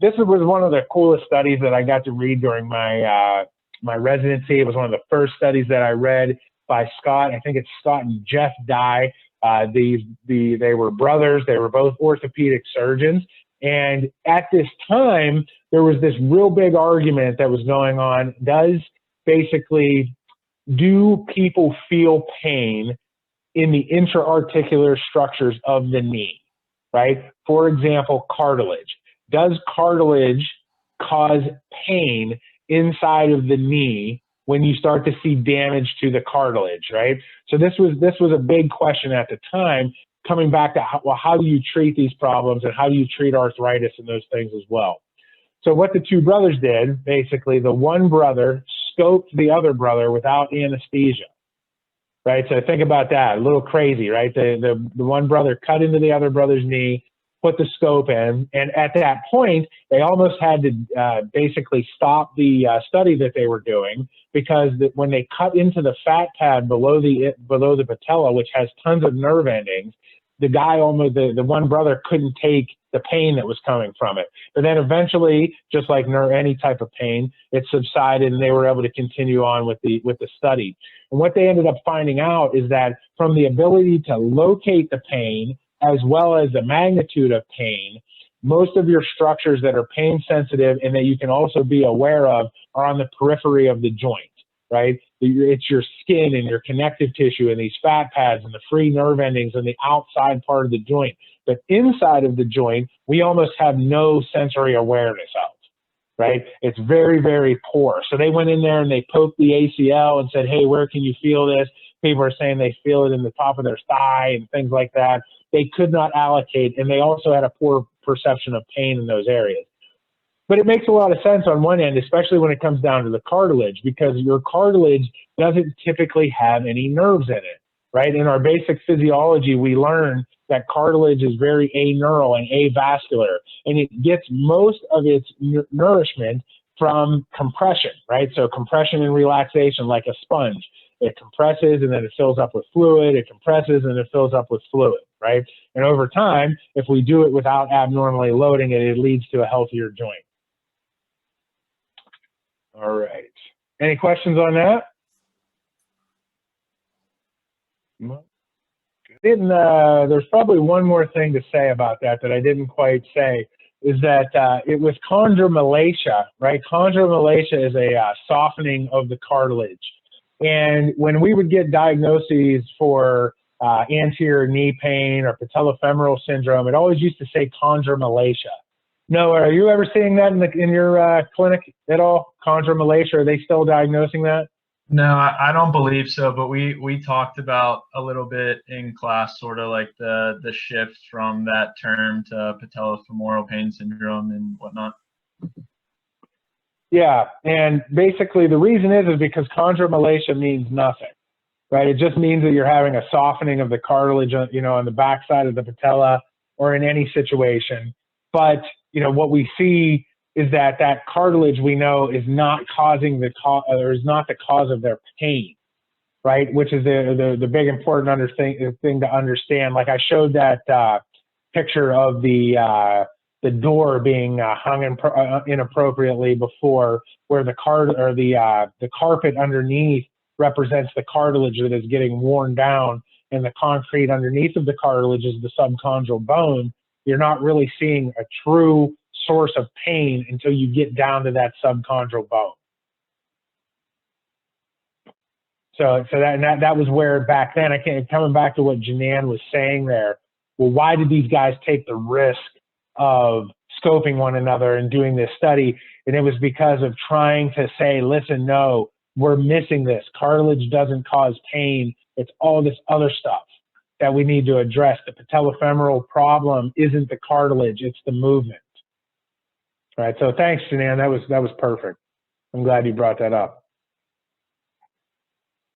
this was one of the coolest studies that I got to read during my my residency. It was one of the first studies that I read by Scott. I think it's Scott and Jeff Dye. They were brothers. They were both orthopedic surgeons. And at this time, there was this real big argument that was going on. Do people feel pain in the intra-articular structures of the knee, right? For example, cartilage. Does cartilage cause pain inside of the knee when you start to see damage to the cartilage, right? So this was a big question at the time, coming back to how do you treat these problems and how do you treat arthritis and those things as well. So what the two brothers did, basically, the one brother scoped the other brother without anesthesia, right? So think about that, a little crazy, right? The one brother cut into the other brother's knee, put the scope in, and at that point, they almost had to basically stop the study that they were doing, because when they cut into the fat pad below the patella, which has tons of nerve endings, the one brother couldn't take the pain that was coming from it. But then eventually, just like any type of pain, it subsided and they were able to continue on with the study. And what they ended up finding out is that from the ability to locate the pain, as well as the magnitude of pain, most of your structures that are pain sensitive and that you can also be aware of are on the periphery of the joint, right? It's your skin and your connective tissue and these fat pads and the free nerve endings on the outside part of the joint. But inside of the joint, we almost have no sensory awareness of, right? It's very, very poor. So they went in there and they poked the ACL and said, hey, where can you feel this? People are saying they feel it in the top of their thigh and things like that. They could not allocate, and they also had a poor perception of pain in those areas. But it makes a lot of sense on one end, especially when it comes down to the cartilage, because your cartilage doesn't typically have any nerves in it, right? In our basic physiology, we learn that cartilage is very aneural and avascular, and it gets most of its nourishment from compression, right? So compression and relaxation, like a sponge. It compresses and then it fills up with fluid. It compresses and it fills up with fluid, right? And over time, if we do it without abnormally loading it, it leads to a healthier joint. All right. Any questions on that? There's probably one more thing to say about that I didn't quite say, is that it was chondromalacia, right? Chondromalacia is a softening of the cartilage. And when we would get diagnoses for anterior knee pain or patellofemoral syndrome, it always used to say chondromalacia. No, are you ever seeing that in your clinic at all? Chondromalacia, are they still diagnosing that? No, I don't believe so, but we talked about a little bit in class, sort of like the shift from that term to patellofemoral pain syndrome and whatnot. Yeah, and basically the reason is because chondromalacia means nothing, right? It just means that you're having a softening of the cartilage, on the backside of the patella or in any situation. But, what we see is that cartilage, we know, is not causing is not the cause of their pain, right? Which is the big important thing to understand. Like I showed that picture of the door being hung inappropriately before, where the carpet underneath represents the cartilage that is getting worn down, and the concrete underneath of the cartilage is the subchondral bone. You're not really seeing a true source of pain until you get down to that subchondral bone. So that was where back then, coming back to what Janan was saying there, well, why did these guys take the risk of scoping one another and doing this study? And it was because of trying to say, listen, no, we're missing this. Cartilage doesn't cause pain. It's all this other stuff that we need to address. The patellofemoral problem isn't the cartilage, it's the movement. All right, so thanks, Janan. That was perfect. I'm glad you brought that up.